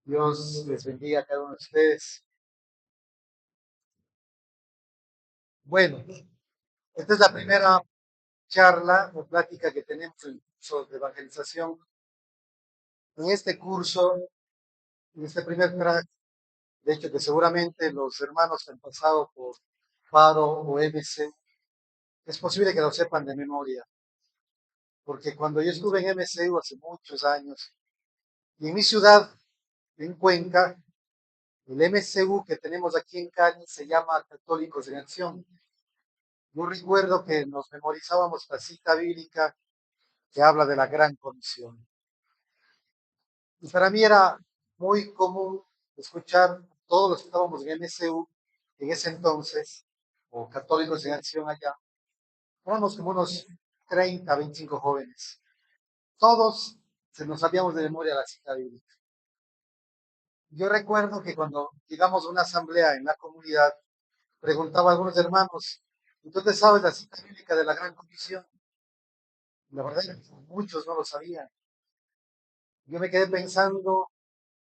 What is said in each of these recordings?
Dios les bendiga a cada uno de ustedes. Bueno, esta es la primera charla o plática que tenemos en el curso de evangelización. En este curso, en este primer track, de hecho que seguramente los hermanos que han pasado por Faro o MC, es posible que lo sepan de memoria, porque cuando yo estuve en MCU hace muchos años, y en mi ciudad, en Cuenca, el MCU que tenemos aquí en Cali se llama Católicos en Acción. Yo recuerdo que nos memorizábamos la cita bíblica que habla de la gran comisión. Y para mí era muy común escuchar todos los que estábamos en MSU en ese entonces, o católicos en acción allá, éramos como unos 30, 25 jóvenes. Todos se nos sabíamos de memoria la cita bíblica. Yo recuerdo que cuando llegamos a una asamblea en la comunidad, preguntaba a algunos hermanos, ¿entonces sabes la cita bíblica de la gran comisión? La verdad es que muchos no lo sabían. Yo me quedé pensando,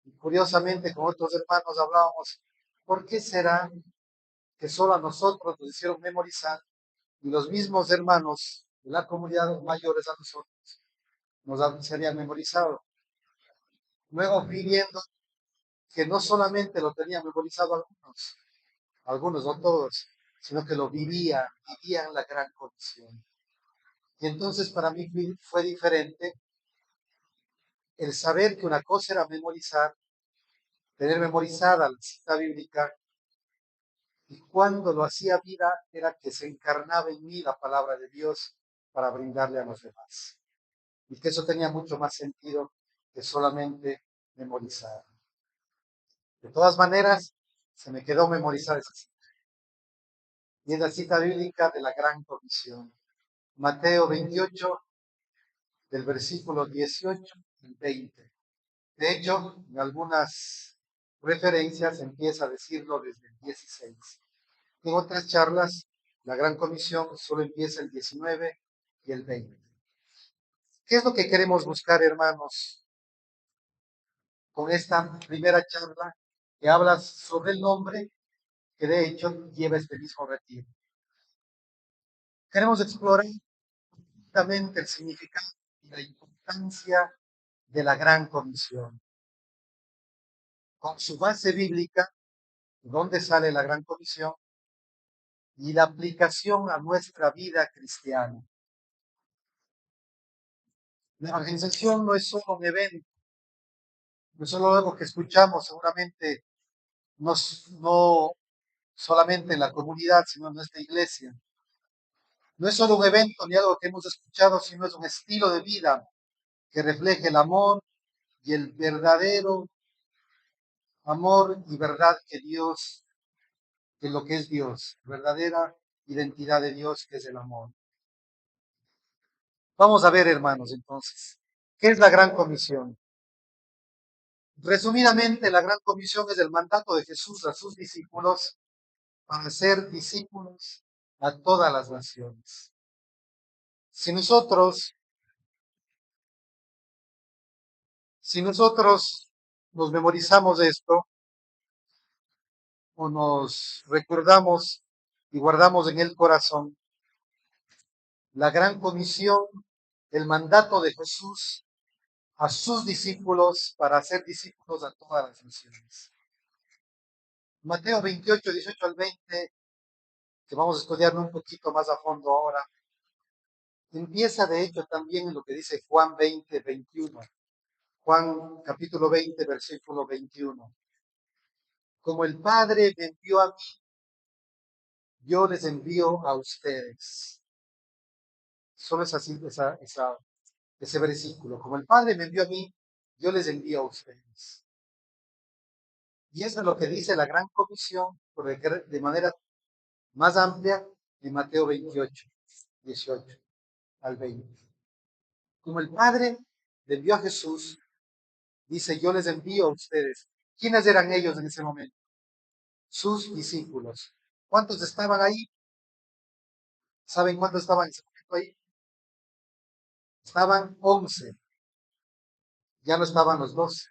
y curiosamente con otros hermanos hablábamos, ¿por qué será que solo a nosotros nos hicieron memorizar y los mismos hermanos de la comunidad mayores a nosotros se habían memorizado? Luego fui viendo que no solamente lo tenían memorizado algunos no todos, sino que lo vivían la gran comisión. Y entonces para mí fue diferente el saber que una cosa era memorizar, tener memorizada la cita bíblica, y cuando lo hacía vida era que se encarnaba en mí la palabra de Dios para brindarle a los demás. Y que eso tenía mucho más sentido que solamente memorizar. De todas maneras, se me quedó memorizar esa cita. Y es la cita bíblica de la gran comisión. Mateo 28, del versículo 18 al 20. De hecho, en algunas referencias empieza a decirlo desde el 16. En otras charlas, la Gran Comisión solo empieza el 19 y el 20. ¿Qué es lo que queremos buscar, hermanos, con esta primera charla que habla sobre el nombre que de hecho lleva este mismo retiro? Queremos explorar justamente el significado y la importancia de la Gran Comisión, con su base bíblica, dónde sale la Gran Comisión, y la aplicación a nuestra vida cristiana. La evangelización no es solo un evento, no es solo algo que escuchamos seguramente, no solamente en la comunidad, sino en nuestra iglesia. No es solo un evento ni algo que hemos escuchado, sino es un estilo de vida que refleja el amor y el verdadero amor y verdad que Dios, que lo que es Dios, verdadera identidad de Dios que es el amor. Vamos a ver, hermanos, entonces, ¿qué es la Gran Comisión? Resumidamente, la Gran Comisión es el mandato de Jesús a sus discípulos para ser discípulos a todas las naciones. Si nosotros, si nosotros nos memorizamos esto o nos recordamos y guardamos en el corazón la Gran Comisión, el mandato de Jesús a sus discípulos para ser discípulos a todas las naciones. Mateo 28, 18 al 20, que vamos a estudiar un poquito más a fondo ahora, empieza de hecho también en lo que dice Juan 20, 21. Juan capítulo 20, versículo 21. Como el Padre me envió a mí, yo les envío a ustedes. Solo es así ese versículo. Como el Padre me envió a mí, yo les envío a ustedes. Y eso es lo que dice la Gran Comisión, de manera más amplia, en Mateo 28, 18 al 20. Como el Padre le envió a Jesús, dice, yo les envío a ustedes. ¿Quiénes eran ellos en ese momento? Sus discípulos. ¿Cuántos estaban ahí? ¿Saben cuántos estaban en ese momento ahí? Estaban 11. Ya no estaban los 12,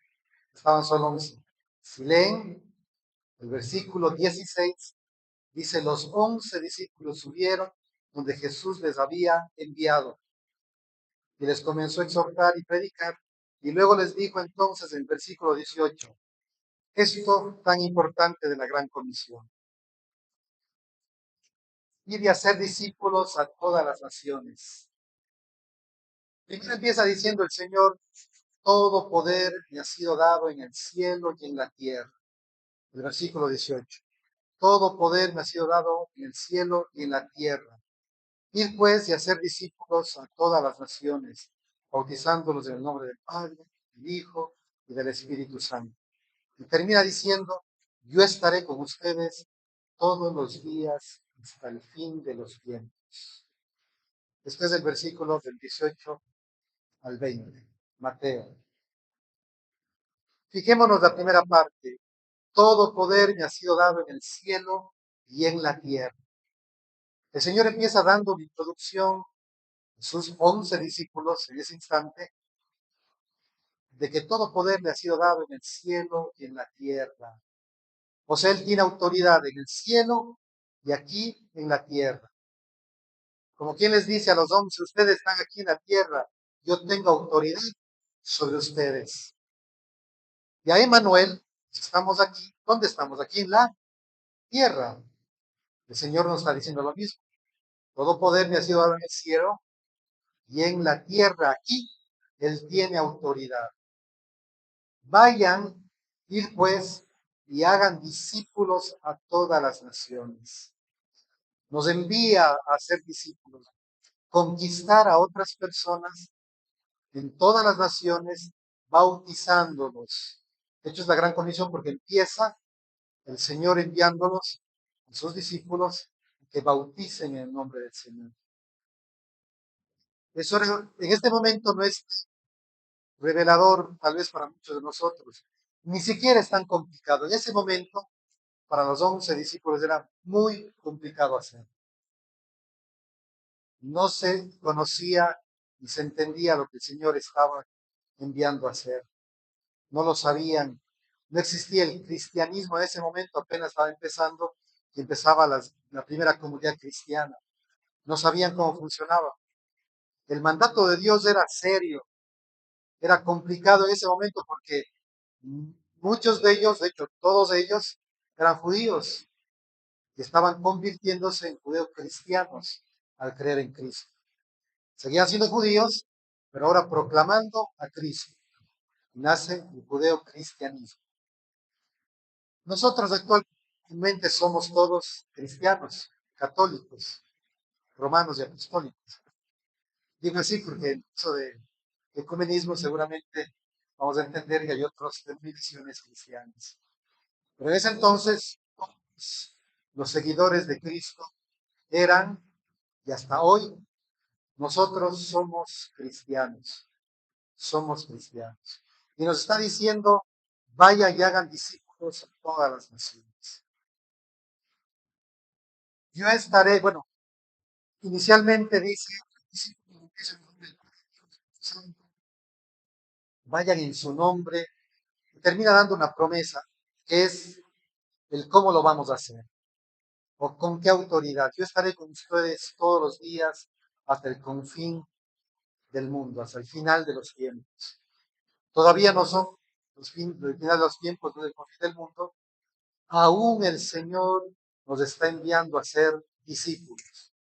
estaban solo 11. Si leen el versículo 16, dice, los 11 discípulos subieron donde Jesús les había enviado y les comenzó a exhortar y predicar. Y luego les dijo entonces en el versículo 18, esto tan importante de la gran comisión, y de hacer discípulos a todas las naciones. Primero empieza diciendo el Señor, todo poder me ha sido dado en el cielo y en la tierra. El versículo 18. Todo poder me ha sido dado en el cielo y en la tierra. Ir pues y hacer discípulos a todas las naciones, bautizándolos en el nombre del Padre, del Hijo y del Espíritu Santo. Y termina diciendo, yo estaré con ustedes todos los días hasta el fin de los tiempos. Después del versículo del 18 al 20, Mateo. Fijémonos la primera parte. Todo poder me ha sido dado en el cielo y en la tierra. El Señor empieza dando una introducción a sus 11 discípulos en ese instante de que todo poder le ha sido dado en el cielo y en la tierra. O sea, Él tiene autoridad en el cielo y aquí en la tierra. Como quien les dice a los 11, ustedes están aquí en la tierra, yo tengo autoridad sobre ustedes. Y a Emmanuel, estamos aquí, ¿dónde estamos? Aquí en la tierra. El Señor nos está diciendo lo mismo. Todo poder me ha sido dado en el cielo y en la tierra. Aquí Él tiene autoridad. Vayan, ir pues y hagan discípulos a todas las naciones. Nos envía a ser discípulos, conquistar a otras personas en todas las naciones, bautizándolos. De hecho, es la gran comisión porque empieza el Señor enviándolos a sus discípulos que bauticen en el nombre del Señor. Eso en este momento no es revelador, tal vez para muchos de nosotros. Ni siquiera es tan complicado. En ese momento, para los 11 discípulos era muy complicado hacer. No se conocía ni se entendía lo que el Señor estaba enviando a hacer. No lo sabían. No existía el cristianismo en ese momento, apenas estaba empezando y empezaba la primera comunidad cristiana. No sabían cómo funcionaba. El mandato de Dios era serio, era complicado en ese momento porque muchos de ellos, de hecho todos ellos, eran judíos y estaban convirtiéndose en judíos cristianos al creer en Cristo. Seguían siendo judíos, pero ahora proclamando a Cristo. Nace el judeo-cristianismo. Nosotros actualmente somos todos cristianos, católicos, romanos y apostólicos. Digo así porque en eso de ecumenismo seguramente vamos a entender que hay otras denominaciones cristianas. Pero en ese entonces, todos los seguidores de Cristo eran, y hasta hoy, nosotros somos cristianos. Somos cristianos. Y nos está diciendo, vayan y hagan discípulos a todas las naciones. Yo estaré, bueno, inicialmente dice, vayan en su nombre, y termina dando una promesa, que es el cómo lo vamos a hacer, o con qué autoridad. Yo estaré con ustedes todos los días hasta el confín del mundo, hasta el final de los tiempos. Todavía no son el final de los tiempos, no el confín del mundo. Aún el Señor nos está enviando a ser discípulos.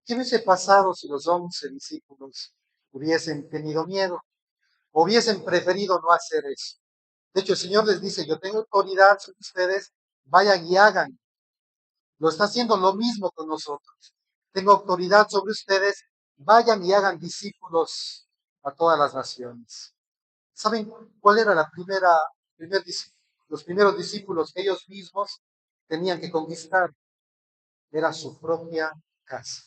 ¿Qué hubiese pasado si los 11 discípulos hubiesen tenido miedo? O hubiesen preferido no hacer eso. De hecho, el Señor les dice, yo tengo autoridad sobre ustedes, vayan y hagan. Lo está haciendo lo mismo con nosotros. Tengo autoridad sobre ustedes, vayan y hagan discípulos a todas las naciones. ¿Saben cuál era los primeros discípulos que ellos mismos tenían que conquistar? Era su propia casa.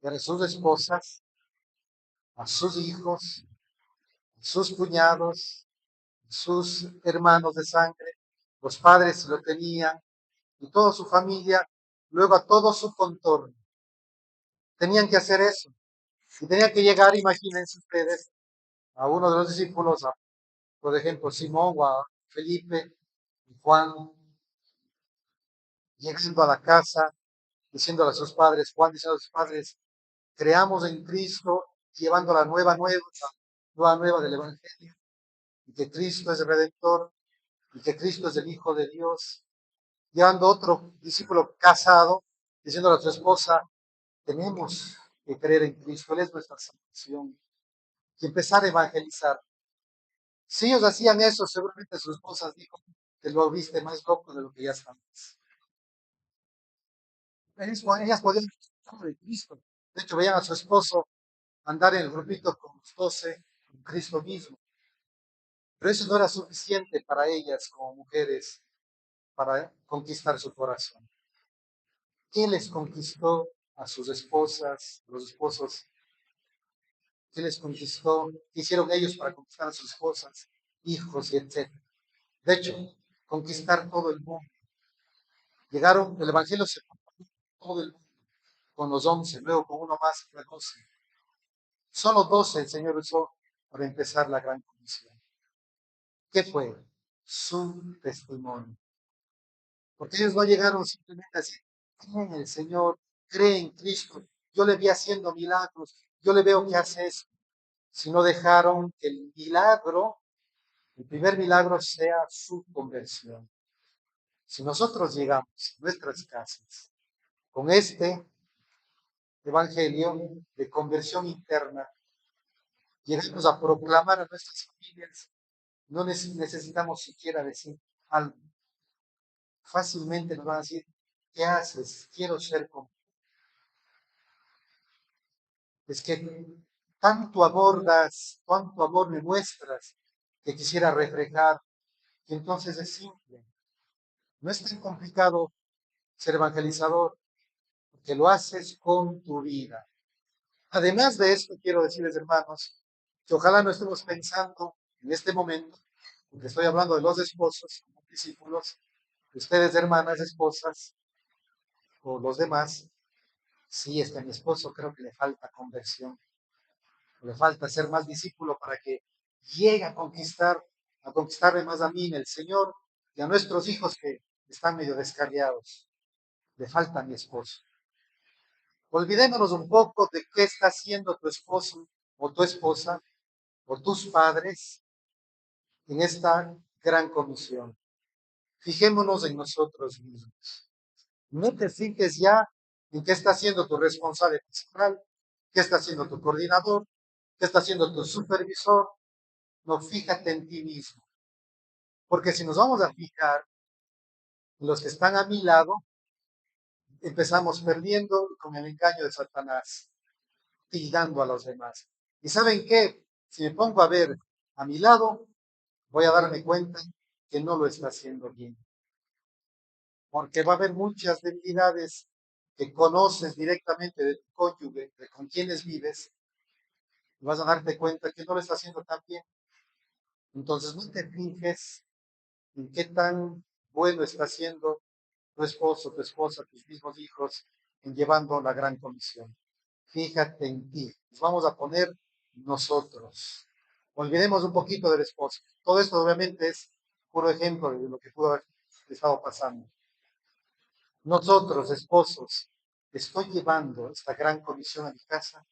Eran sus esposas, a sus hijos, sus cuñados, sus hermanos de sangre, los padres lo tenían, y toda su familia, luego a todo su contorno. Tenían que hacer eso. Y tenían que llegar, imagínense ustedes, a uno de los discípulos, por ejemplo, Simón o a Felipe y Juan, llegando a la casa, diciéndole a sus padres, Juan diciendo a sus padres, creamos en Cristo, llevando la nueva nueva del Evangelio, y que Cristo es el Redentor, y que Cristo es el Hijo de Dios. Llevando otro discípulo casado, diciéndole a su esposa, tenemos que creer en Cristo, Él es nuestra salvación, y empezar a evangelizar. Si ellos hacían eso, seguramente su esposa dijo, te lo viste más loco de lo que ya sabes. Ellas podían estar de Cristo. De hecho, veían a su esposo andar en el grupito con los 12, con Cristo mismo. Pero eso no era suficiente para ellas como mujeres para conquistar su corazón. ¿Qué les conquistó a sus esposas, los esposos? ¿Qué les conquistó? ¿Qué hicieron ellos para conquistar a sus esposas, hijos y etcétera? De hecho, conquistar todo el mundo. Llegaron, el Evangelio se compartió todo el mundo, con los 11, luego con uno más, fue 12. Solo 12 el Señor usó para empezar la gran comisión. ¿Qué fue? Su testimonio. Porque ellos no llegaron simplemente a decir, creen en el Señor, creen en Cristo, yo le vi haciendo milagros, yo le veo que hace eso, sino dejaron que el milagro, el primer milagro sea su conversión. Si nosotros llegamos a nuestras casas con este evangelio de conversión interna, llegamos a proclamar a nuestras familias, no necesitamos siquiera decir algo. Fácilmente nos van a decir, ¿qué haces? Quiero ser como. Es que tanto amor das, tanto amor me muestras, que quisiera reflejar, que entonces es simple. No es tan complicado ser evangelizador, porque lo haces con tu vida. Además de esto, quiero decirles, hermanos, que ojalá no estemos pensando en este momento, porque estoy hablando de los esposos, como discípulos, de ustedes, hermanas, esposas, o los demás, sí, es que a mi esposo creo que le falta conversión, le falta ser más discípulo para que llegue a conquistarme más a mí en el Señor y a nuestros hijos que están medio descarriados. Le falta a mi esposo. Olvidémonos un poco de qué está haciendo tu esposo o tu esposa o tus padres en esta gran comisión. Fijémonos en nosotros mismos. No te fijes ya en qué está haciendo tu responsable principal, qué está haciendo tu coordinador, qué está haciendo tu supervisor. No, fíjate en ti mismo. Porque si nos vamos a fijar en los que están a mi lado, empezamos perdiendo con el engaño de Satanás, tirando a los demás. ¿Y saben qué? Si me pongo a ver a mi lado, voy a darme cuenta que no lo está haciendo bien. Porque va a haber muchas debilidades que conoces directamente de tu cónyuge, de con quienes vives, y vas a darte cuenta que no lo está haciendo tan bien. Entonces no te fijes en qué tan bueno está haciendo tu esposo, tu esposa, tus mismos hijos en llevando la gran comisión. Fíjate en ti. Nos vamos a poner nosotros. Olvidemos un poquito del esposo. Todo esto obviamente es puro ejemplo de lo que pudo haber estado pasando. Nosotros, esposos, estoy llevando esta gran comisión a mi casa.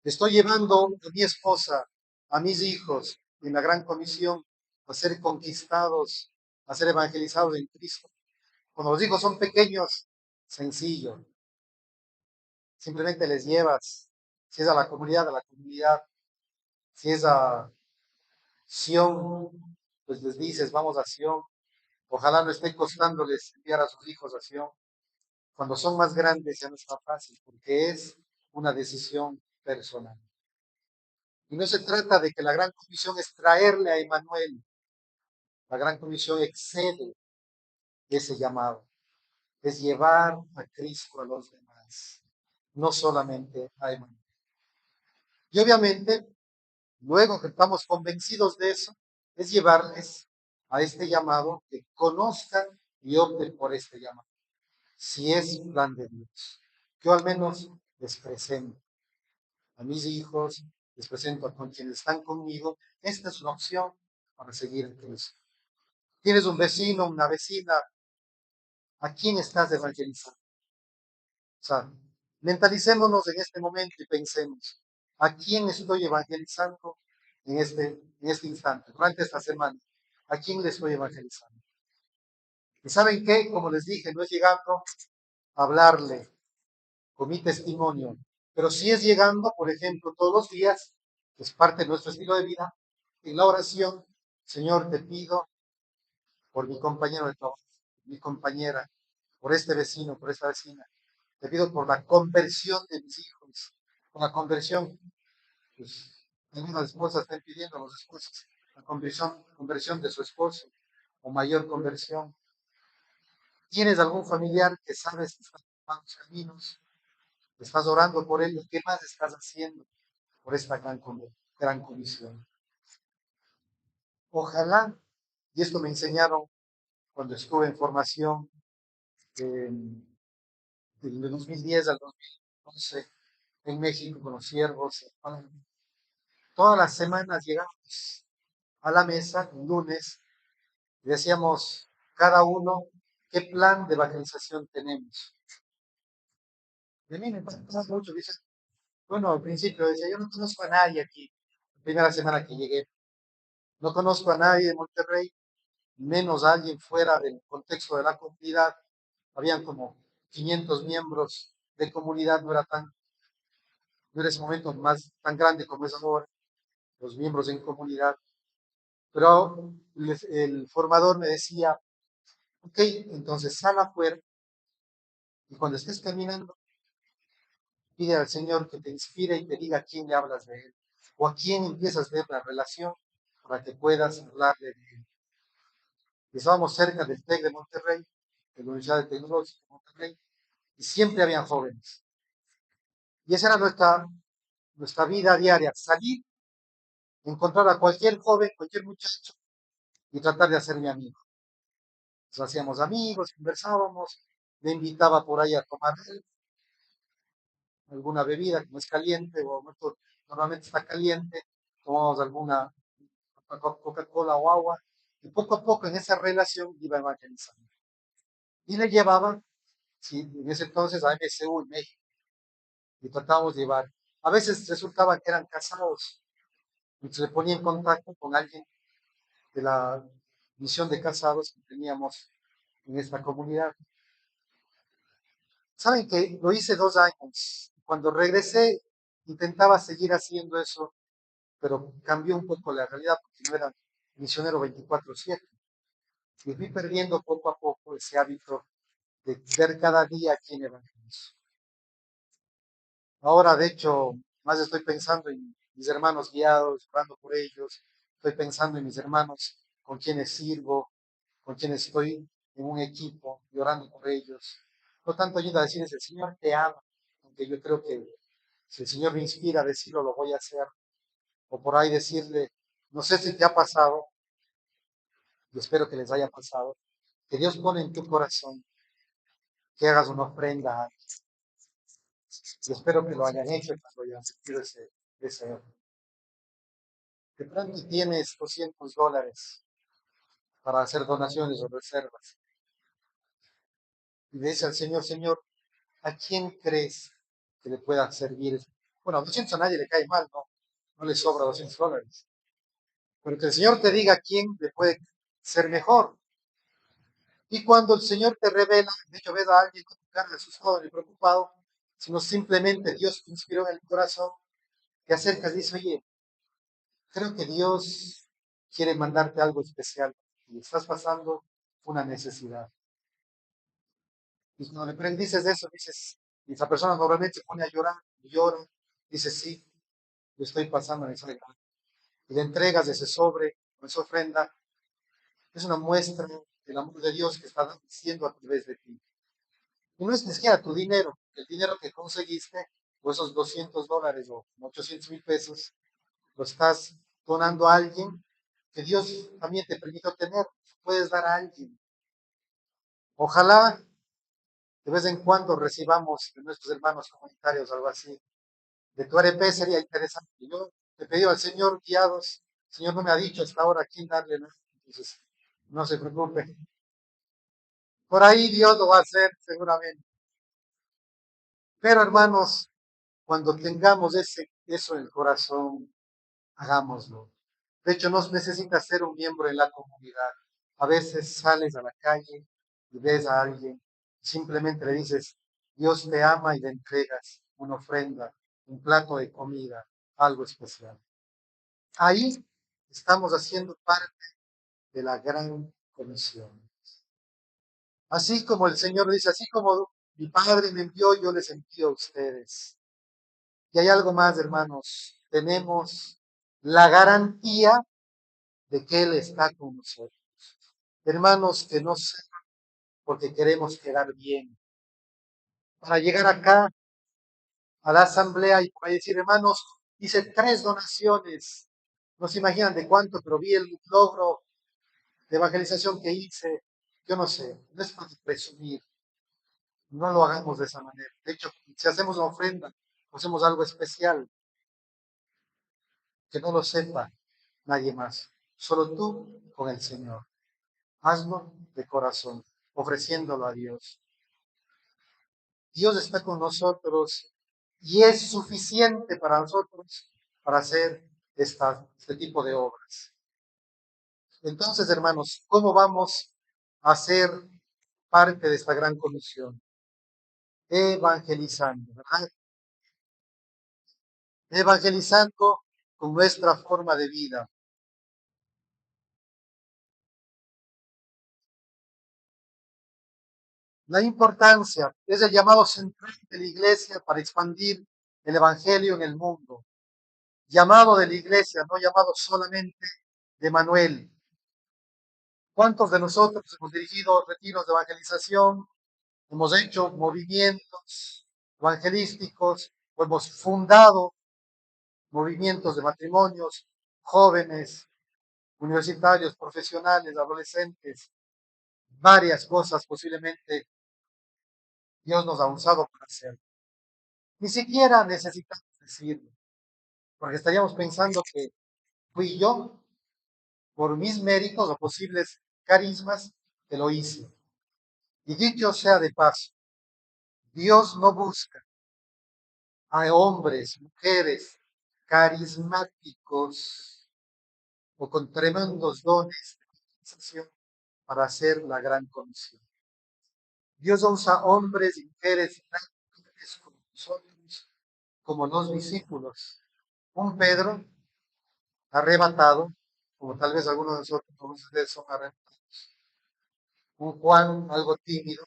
Estoy llevando a mi esposa, a mis hijos en la gran comisión a ser conquistados, a ser evangelizados en Cristo. Cuando los hijos son pequeños, sencillo. Simplemente les llevas, si es a la comunidad, a la comunidad. Si es a Sion, pues les dices, vamos a Sion. Ojalá no esté costándoles enviar a sus hijos a Sion. Cuando son más grandes ya no está fácil, porque es una decisión personal. Y no se trata de que la gran comisión es traerle a Emmanuel. La gran comisión excede ese llamado. Es llevar a Cristo a los demás, no solamente a Emmanuel. Y obviamente, luego que estamos convencidos de eso, es llevarles a este llamado, que conozcan y opten por este llamado. Si es plan de Dios. Yo al menos les presento a mis hijos, les presento a con quienes están conmigo. Esta es una opción para seguir en Cristo. Tienes un vecino, una vecina, ¿a quién estás evangelizando? O sea, mentalicémonos en este momento y pensemos, ¿a quién estoy evangelizando en este instante, durante esta semana? ¿A quién le estoy evangelizando? ¿Y saben qué? Como les dije, no es llegando a hablarle con mi testimonio, pero sí es llegando, por ejemplo, todos los días, que es parte de nuestro estilo de vida, en la oración, Señor, te pido por mi compañero de trabajo, mi compañera, por este vecino, por esta vecina. Te pido por la conversión de mis hijos, por la conversión, pues algunas esposas están pidiendo a los esposos la conversión de su esposo o mayor conversión. ¿Tienes algún familiar que sabes que está en malos caminos? ¿Estás orando por ellos? ¿Qué más estás haciendo por esta gran comisión? Ojalá, y esto me enseñaron cuando estuve en formación en del 2010 al 2011 en México con los siervos. Todas las semanas llegamos a la mesa, un lunes, y decíamos cada uno qué plan de evangelización tenemos. De mí me pasa mucho, dice, bueno, al principio decía, yo no conozco a nadie aquí, la primera semana que llegué, no conozco a nadie de Monterrey, menos a alguien fuera del contexto de la comunidad, habían como 500 miembros de comunidad, no era ese momento más tan grande como es ahora, los miembros en comunidad. Pero el formador me decía, ok, entonces sal afuera y cuando estés caminando, pide al Señor que te inspire y te diga a quién le hablas de Él o a quién empiezas a ver la relación para que puedas hablarle de Él. Y estábamos cerca del TEC de Monterrey, de la Universidad de Tecnología de Monterrey, y siempre habían jóvenes. Y esa era nuestra vida diaria, salir, encontrar a cualquier joven, cualquier muchacho y tratar de hacer mi amigo. Nos hacíamos amigos, conversábamos, le invitaba por ahí a tomar alguna bebida que no es caliente o normalmente está caliente, tomamos alguna Coca-Cola o agua y poco a poco en esa relación iba evangelizando. Y le llevaba, sí, en ese entonces a MSU en México y tratábamos de llevar. A veces resultaba que eran casados y se le ponía en contacto con alguien de la misión de casados que teníamos en esta comunidad. Saben que lo hice 2 años. Cuando regresé, intentaba seguir haciendo eso, pero cambió un poco la realidad porque no era misionero 24/7. Y fui perdiendo poco a poco ese hábito de ver cada día a quién evangelizo. Ahora, de hecho, más estoy pensando en mis hermanos guiados, orando por ellos. Estoy pensando en mis hermanos con quienes sirvo, con quienes estoy en un equipo y orando por ellos. No tanto ayuda a decirles, el Señor te ama, aunque yo creo que si el Señor me inspira a decirlo, lo voy a hacer. O por ahí decirle, no sé si te ha pasado, y espero que les haya pasado, que Dios pone en tu corazón que hagas una ofrenda. Y espero que lo hayan hecho cuando hayan sentido ese deseo. De pronto tienes $200 para hacer donaciones o reservas. Y le dice al Señor, Señor, ¿a quién crees que le pueda servir? Bueno, 200 a nadie le cae mal, ¿no? No le sobra $200. Pero que el Señor te diga a quién le puede ser mejor. Y cuando el Señor te revela, de hecho ves a alguien con cara asustado y preocupado, sino simplemente Dios te inspiró en el corazón, te acercas y dices, oye, creo que Dios quiere mandarte algo especial y estás pasando una necesidad. Y cuando le dices eso, dices, y esa persona normalmente se pone a llorar, y llora, dice, sí, yo estoy pasando necesidad. Y le entregas ese sobre, o esa ofrenda, es una muestra del amor de Dios que está haciendo a través de ti. Y no es ni siquiera tu dinero, el dinero que conseguiste, o esos $200 o 800,000 pesos, lo estás donando a alguien que Dios también te permitió tener, puedes dar a alguien. Ojalá de vez en cuando recibamos de nuestros hermanos comunitarios algo así. De tu ARP sería interesante. Yo he pedido al Señor guiados. El Señor no me ha dicho hasta ahora a quién darle, ¿no? Entonces, no se preocupe. Por ahí Dios lo va a hacer seguramente. Pero hermanos, cuando tengamos eso en el corazón, hagámoslo. De hecho, no necesitas ser un miembro en la comunidad. A veces sales a la calle y ves a alguien, simplemente le dices, Dios te ama y le entregas una ofrenda, un plato de comida, algo especial. Ahí estamos haciendo parte de la gran comisión. Así como el Señor dice, así como mi Padre me envió, yo les envío a ustedes. Y hay algo más, hermanos. Tenemos la garantía de que Él está con nosotros. Hermanos, que no sea porque queremos quedar bien. Para llegar acá a la asamblea y para decir, hermanos, hice 3 donaciones. No se imaginan de cuánto, pero vi el logro de evangelización que hice. Yo no sé, no es para presumir. No lo hagamos de esa manera. De hecho, si hacemos una ofrenda, hacemos algo especial, que no lo sepa nadie más. Solo tú con el Señor. Hazlo de corazón, ofreciéndolo a Dios. Dios está con nosotros y es suficiente para nosotros para hacer este tipo de obras. Entonces, hermanos, ¿cómo vamos a ser parte de esta gran comisión? Evangelizando, ¿verdad? Evangelizando con nuestra forma de vida. La importancia es el llamado central de la iglesia para expandir el evangelio en el mundo. Llamado de la iglesia, no llamado solamente de Manuel. ¿Cuántos de nosotros hemos dirigido retiros de evangelización? Hemos hecho movimientos evangelísticos o hemos fundado movimientos de matrimonios, jóvenes, universitarios, profesionales, adolescentes, varias cosas posiblemente Dios nos ha usado para hacer. Ni siquiera necesitamos decirlo, porque estaríamos pensando que fui yo, por mis méritos o posibles carismas, que lo hice. Y dicho sea de paso, Dios no busca a hombres, mujeres carismáticos o con tremendos dones de organización para hacer la gran comisión. Dios usa hombres y mujeres naturales como nosotros, como los discípulos. Un Pedro arrebatado, como tal vez algunos de nosotros, algunos de ustedes son arrebatados. Un Juan algo tímido,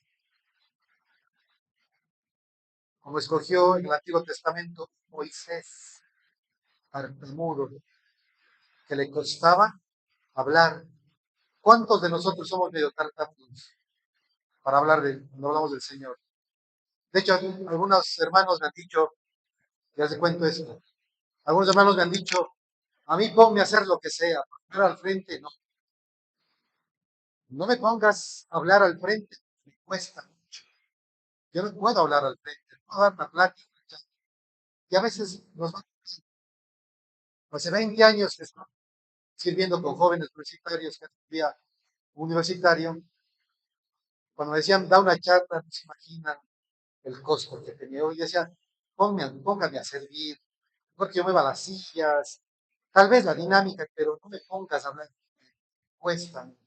como escogió en el Antiguo Testamento Moisés, tartamudo, que le costaba hablar. ¿Cuántos de nosotros somos medio tartamudos para hablar cuando hablamos del Señor? De hecho, algunos hermanos me han dicho, ya les cuento esto, algunos hermanos me han dicho, a mí ponme a hacer lo que sea, hablar al frente, no, no me pongas a hablar al frente, me cuesta mucho. Yo no puedo hablar al frente, no puedo dar una plática. Y a veces hace 20 años que estoy sirviendo con jóvenes universitarios, que día universitario, cuando me decían, da una charla, no se imaginan el costo que tenía. Hoy decía, póngame a servir, porque yo mueva las sillas, tal vez la dinámica, pero no me pongas a hablar, me cuesta mucho.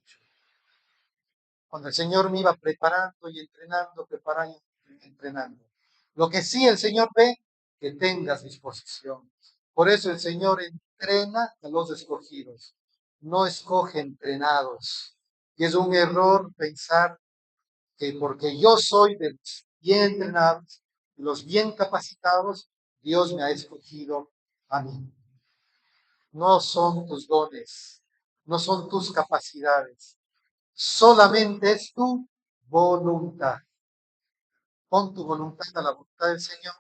Cuando el Señor me iba preparando y entrenando, preparando y entrenando. Lo que sí el Señor ve, que tengas disposición. Por eso el Señor entrena a los escogidos, no escoge entrenados. Y es un error pensar que porque yo soy de los bien entrenados, de los bien capacitados, Dios me ha escogido a mí. No son tus dones, no son tus capacidades, solamente es tu voluntad. Pon tu voluntad a la voluntad del Señor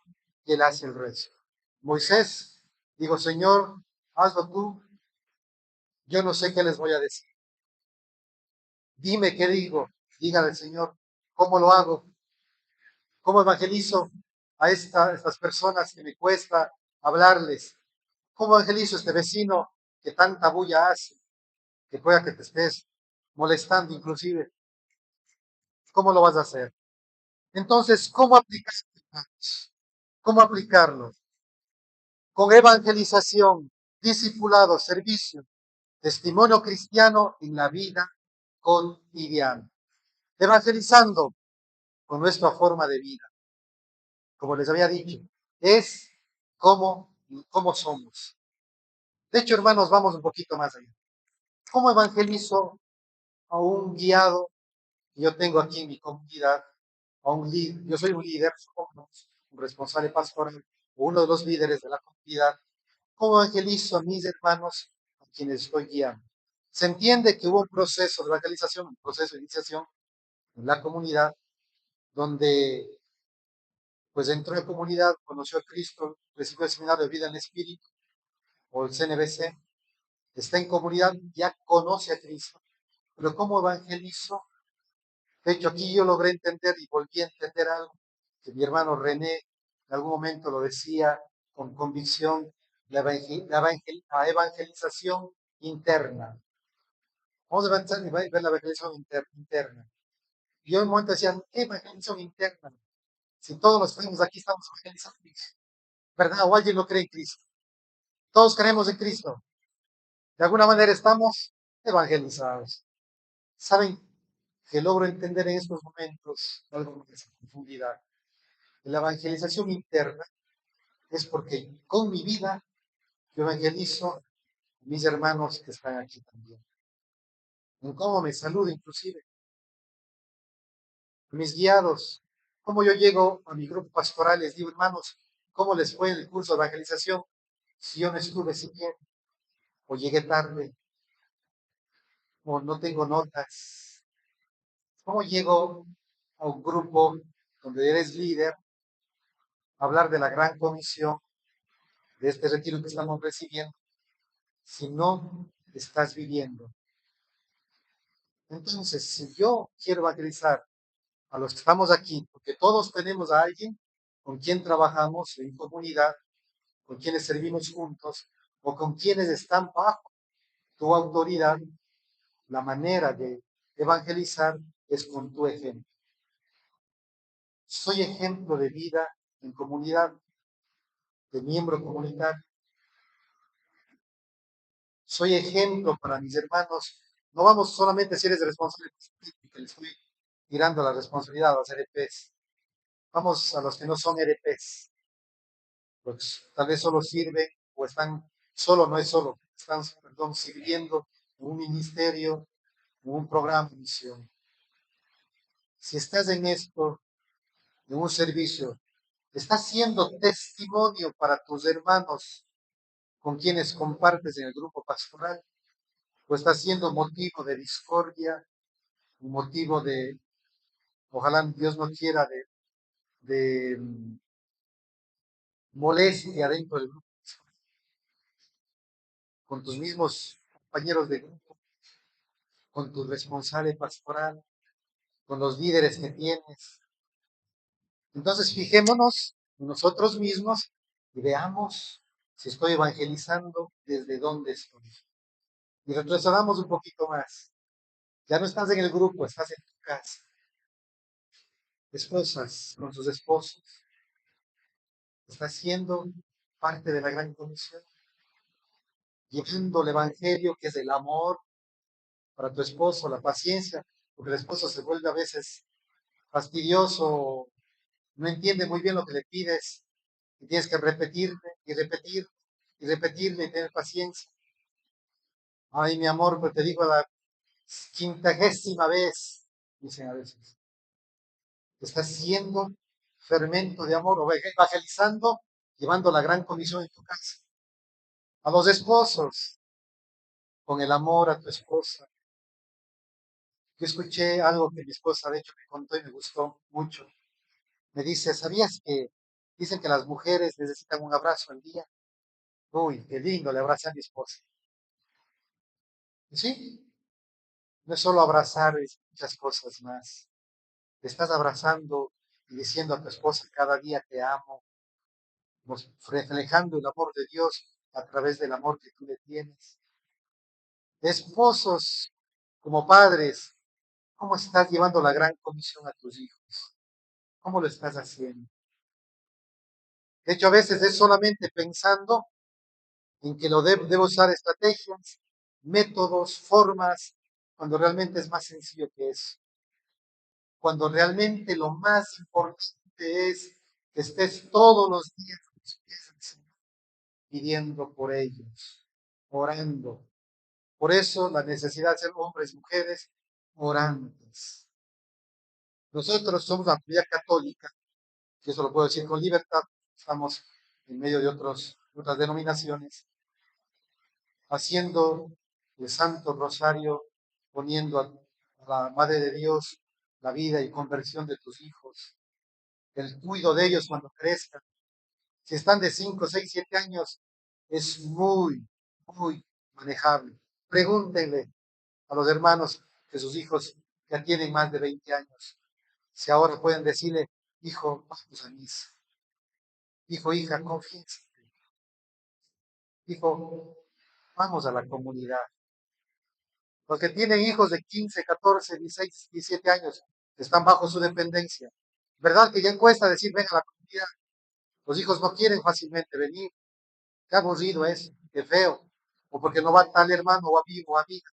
y Él hace el resto. Moisés dijo, Señor, hazlo tú, yo no sé qué les voy a decir. Dime qué digo, dígale al Señor, ¿cómo lo hago? ¿Cómo evangelizo a estas personas que me cuesta hablarles? ¿Cómo evangelizo a este vecino que tanta bulla hace, que pueda que te estés molestando inclusive? ¿Cómo lo vas a hacer? Entonces, ¿cómo aplicar? ¿Cómo aplicarlo? Con evangelización, discipulado, servicio, testimonio cristiano en la vida cotidiana. Evangelizando con nuestra forma de vida, como les había dicho, es como somos. De hecho, hermanos, vamos un poquito más allá. ¿Cómo evangelizo a un guiado que yo tengo aquí en mi comunidad? A un líder, yo soy un líder, supongamos, un responsable pastoral, o uno de los líderes de la comunidad. ¿Cómo evangelizo a mis hermanos a quienes estoy guiando? Se entiende que hubo un proceso de evangelización, un proceso de iniciación en la comunidad, donde pues entró en comunidad, conoció a Cristo, recibió el seminario de vida en espíritu, o el CNBC, está en comunidad, ya conoce a Cristo. Pero ¿cómo evangelizo? De hecho, aquí yo logré entender y volví a entender algo que mi hermano René en algún momento lo decía con convicción, la evangelización interna. Vamos a ver la evangelización interna. Y yo en un momento decía, ¿qué evangelización interna? Si todos los que estamos aquí estamos evangelizando, ¿verdad? O alguien no cree en Cristo. Todos creemos en Cristo. De alguna manera estamos evangelizados. ¿Saben que logro entender en estos momentos algo más en profundidad? La evangelización interna es porque con mi vida yo evangelizo a mis hermanos que están aquí también. En cómo me saludo inclusive, mis guiados, cómo yo llego a mi grupo pastoral, les digo, hermanos, ¿cómo les fue en el curso de evangelización? Si yo no estuve siquiera, o llegué tarde, o no tengo notas. ¿Cómo llego a un grupo donde eres líder, a hablar de la gran comisión, de este retiro que estamos recibiendo, si no estás viviendo? Entonces, si yo quiero evangelizar a los que estamos aquí, porque todos tenemos a alguien con quien trabajamos en comunidad, con quienes servimos juntos, o con quienes están bajo tu autoridad, la manera de evangelizar es con tu ejemplo. Soy ejemplo de vida en comunidad, de miembro comunitario. Soy ejemplo para mis hermanos. No vamos solamente si eres responsable, que le estoy tirando la responsabilidad a los RPs. Vamos a los que no son RPs, pues tal vez solo sirven o están, solo no es solo, están, perdón, sirviendo en un ministerio, en un programa de misión. Si estás en esto, en un servicio, estás siendo testimonio para tus hermanos con quienes compartes en el grupo pastoral, o estás siendo motivo de discordia, un motivo de, ojalá Dios no quiera, de molestia dentro del grupo, con tus mismos compañeros de grupo, con tu responsable pastoral, con los líderes que tienes. Entonces fijémonos en nosotros mismos y veamos si estoy evangelizando desde dónde estoy. Y retrocedamos un poquito más. Ya no estás en el grupo, estás en tu casa. Esposas con sus esposos. Estás siendo parte de la gran comisión, llevando el evangelio que es el amor para tu esposo, la paciencia, porque el esposo se vuelve a veces fastidioso, no entiende muy bien lo que le pides y tienes que repetirle y repetir y repetirle y tener paciencia. Ay, mi amor, pues te digo la quintagésima vez, dicen a veces. Estás siendo fermento de amor, o evangelizando, llevando la gran comisión en tu casa. A los esposos, con el amor a tu esposa. Yo escuché algo que mi esposa, de hecho, me contó y me gustó mucho. Me dice, ¿sabías que dicen que las mujeres necesitan un abrazo al día? Uy, qué lindo, le abracé a mi esposa. Y sí, no es solo abrazar, es muchas cosas más. Te estás abrazando y diciendo a tu esposa cada día te amo, reflejando el amor de Dios a través del amor que tú le tienes. Esposos, como padres, ¿cómo estás llevando la gran comisión a tus hijos? ¿Cómo lo estás haciendo? De hecho, a veces es solamente pensando en que debo usar estrategias, métodos, formas, cuando realmente es más sencillo que eso. Cuando realmente lo más importante es que estés todos los días con los pies del Señor, pidiendo por ellos, orando. Por eso la necesidad de ser hombres y mujeres orantes. Nosotros somos la comunidad católica, y eso lo puedo decir con libertad, estamos en medio de otras denominaciones, haciendo el Santo Rosario, poniendo a la Madre de Dios la vida y conversión de tus hijos, el cuidado de ellos cuando crezcan. Si están de 5, 6, 7 años, es muy manejable. Pregúntenle a los hermanos que sus hijos ya tienen más de 20 años, si ahora pueden decirle, hijo, vamos a misa. Hijo, hija, confiesa. Hijo, vamos a la comunidad. Los que tienen hijos de 15, 14, 16, 17 años, están bajo su dependencia. ¿Verdad que ya cuesta decir, ven a la comunidad? Los hijos no quieren fácilmente venir. Qué aburrido es, qué feo. O porque no va tal hermano o amigo o amiga.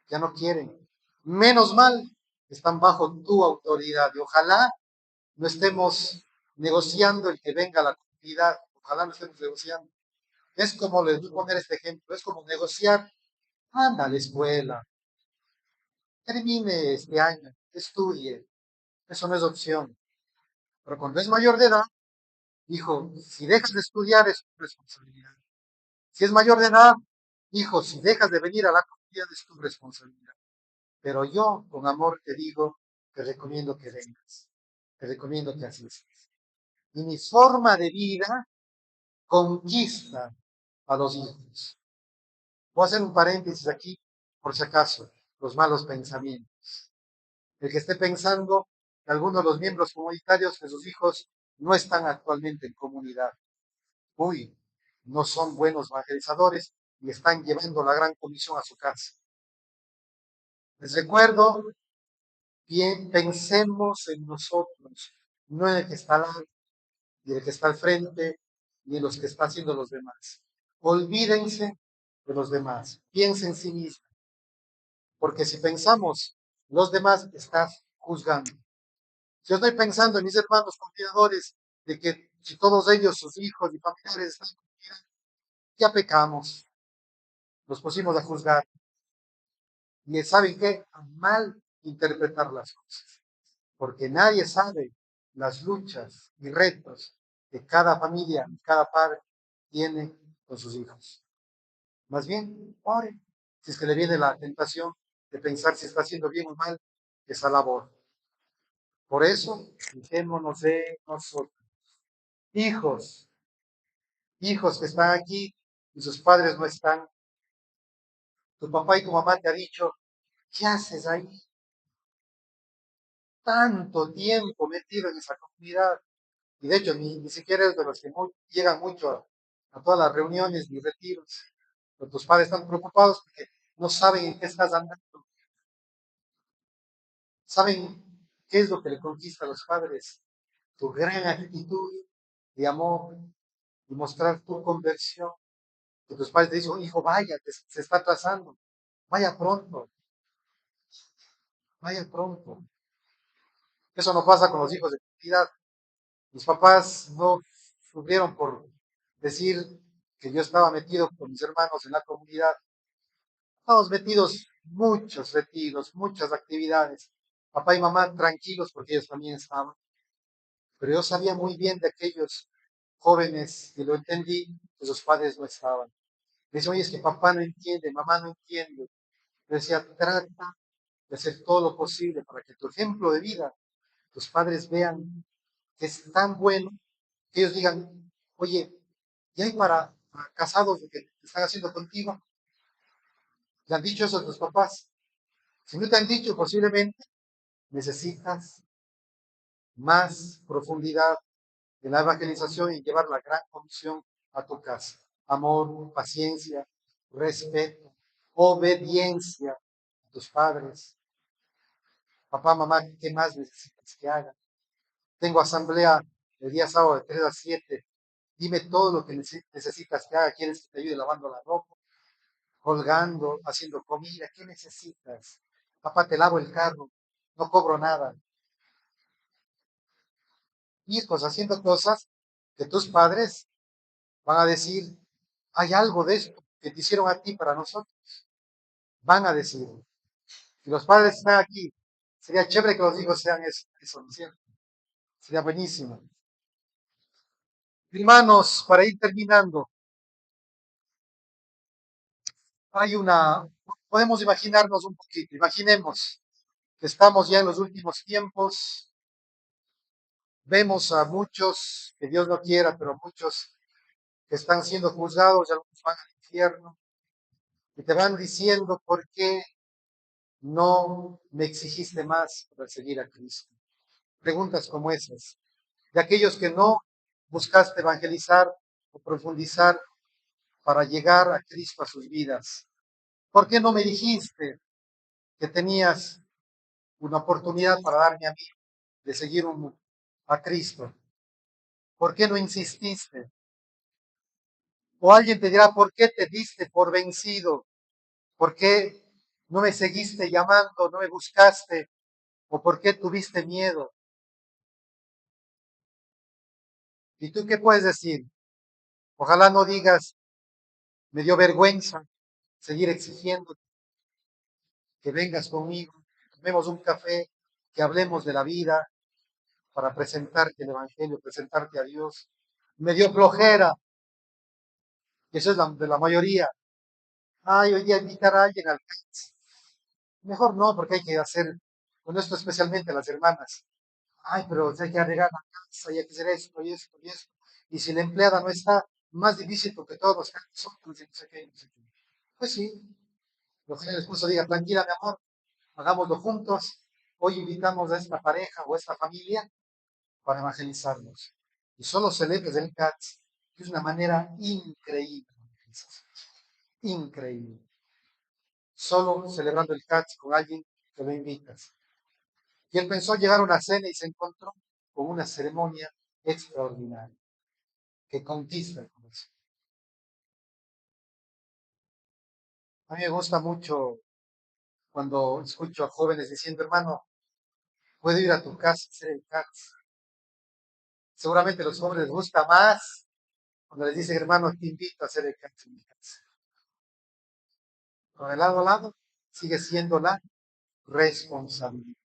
Ya no quieren. Menos mal, están bajo tu autoridad. Y ojalá no estemos negociando el que venga a la comunidad. Ojalá no estemos negociando. Es como, les voy a poner este ejemplo, es como negociar, anda a la escuela, termine este año, estudie. Eso no es opción. Pero cuando es mayor de edad, hijo, si dejas de estudiar es tu responsabilidad. Si es mayor de edad, hijo, si dejas de venir a la comunidad es tu responsabilidad. Pero yo, con amor, te digo, te recomiendo que vengas. Te recomiendo que asistas. Y mi forma de vida conquista a los hijos. Voy a hacer un paréntesis aquí, por si acaso, los malos pensamientos. El que esté pensando que algunos de los miembros comunitarios de sus hijos no están actualmente en comunidad. Uy, no son buenos evangelizadores y están llevando la gran comisión a su casa. Les recuerdo, bien, pensemos en nosotros, no en el que está al lado, ni el que está al frente, ni en los que están haciendo los demás. Olvídense de los demás, piensen en sí mismos, porque si pensamos los demás, estás juzgando. Si yo estoy pensando en mis hermanos confiadores, de que si todos ellos, sus hijos y familiares están confiados, ya pecamos, nos pusimos a juzgar. Y ¿saben qué? A mal interpretar las cosas. Porque nadie sabe las luchas y retos que cada familia y cada padre tiene con sus hijos. Más bien, ore. Si es que le viene la tentación de pensar si está haciendo bien o mal esa labor. Por eso, fijémonos de nosotros. Hijos, hijos que están aquí y sus padres no están. Tu papá y tu mamá te han dicho, ¿qué haces ahí? Tanto tiempo metido en esa comunidad. Y de hecho, ni siquiera es de los que llegan mucho a todas las reuniones ni retiros. Pero tus padres están preocupados porque no saben en qué estás andando. Saben qué es lo que le conquista a los padres. Tu gran actitud de amor y mostrar tu conversión. Que tus padres te dicen, hijo, vaya, se está atrasando. Vaya pronto, vaya pronto. Eso no pasa con los hijos de comunidad. Mis papás no sufrieron por decir que yo estaba metido con mis hermanos en la comunidad. Estábamos metidos muchos retiros, muchas actividades. Papá y mamá tranquilos porque ellos también estaban. Pero yo sabía muy bien de aquellos jóvenes y lo entendí, que sus padres no estaban. Me decía, oye, es que papá no entiende, mamá no entiende. Yo decía, trata de hacer todo lo posible para que tu ejemplo de vida, tus padres vean que es tan bueno, que ellos digan, oye, ¿y hay para casados lo que están haciendo contigo? ¿Le han dicho eso a tus papás? Si no te han dicho, posiblemente necesitas más profundidad en la evangelización y llevar la gran comisión a tu casa. amor, paciencia, respeto, obediencia a tus padres. Papá, mamá, ¿qué más necesitas que haga? Tengo asamblea el día sábado de 3 a 7. Dime todo lo que necesitas que haga. ¿Quieres que te ayude lavando la ropa, colgando, haciendo comida? ¿Qué necesitas? Papá, te lavo el carro, no cobro nada. Hijos haciendo cosas que tus padres van a decir, hay algo de esto que te hicieron a ti para nosotros. Van a decir, si los padres están aquí, sería chévere que los hijos sean eso, ¿no es cierto? Sería buenísimo. Hermanos, para ir terminando, podemos imaginarnos un poquito, imaginemos que estamos ya en los últimos tiempos, vemos a muchos, que Dios no quiera, pero muchos que están siendo juzgados y algunos van al infierno, y te van diciendo, ¿por qué no me exigiste más para seguir a Cristo? Preguntas como esas, de aquellos que no buscaste evangelizar o profundizar para llegar a Cristo a sus vidas. ¿Por qué no me dijiste que tenías una oportunidad para darme a mí de seguir a Cristo? ¿Por qué no insististe? O alguien te dirá, ¿por qué te diste por vencido? ¿Por qué no me seguiste llamando, no me buscaste? ¿O por qué tuviste miedo? ¿Y tú qué puedes decir? Ojalá no digas, me dio vergüenza seguir exigiendo que vengas conmigo, que tomemos un café, que hablemos de la vida para presentarte el Evangelio, presentarte a Dios. Me dio flojera, y eso es de la mayoría. Ay, hoy día invitar a alguien al CATS. Mejor no, porque hay que hacer, con esto especialmente las hermanas. Ay, pero hay que arreglar la casa y hay que hacer esto y esto y esto. Y si la empleada no está, más difícil porque todos los CATS son, no sé qué, no sé qué. Pues sí, ojalá el esposo diga, tranquila, mi amor, hagámoslo juntos. Hoy invitamos a esta pareja o a esta familia para evangelizarlos. Y solo celebres el CATS, que es una manera increíble. Increíble. Solo celebrando el CATS con alguien que lo invitas. Y él pensó llegar a una cena y se encontró con una ceremonia extraordinaria que conquista el corazón. A mí me gusta mucho cuando escucho a jóvenes diciendo, hermano, puedo ir a tu casa a hacer el CATS. Seguramente a los jóvenes les gusta más cuando les dicen, hermano, te invito a hacer el CATS en mi casa. Pero de lado a lado sigue siendo la responsabilidad.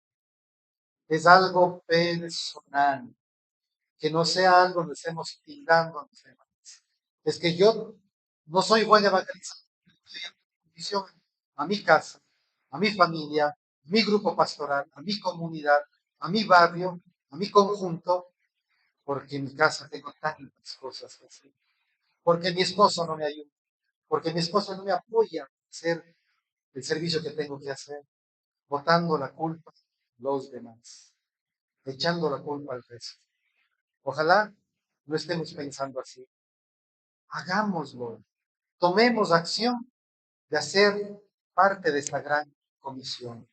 Es algo personal, que no sea algo que estemos tildando a los demás. Es que yo no soy buen evangelizador, estoy en condición a mi casa, a mi familia, a mi grupo pastoral, a mi comunidad, a mi barrio, a mi conjunto, porque en mi casa tengo tantas cosas que hacer, porque mi esposo no me ayuda, porque mi esposo no me apoya a hacer el servicio que tengo que hacer, botando la culpa a los demás, echando la culpa al resto. Ojalá no estemos pensando así. Hagámoslo. Tomemos acción de hacer parte de esta gran comisión.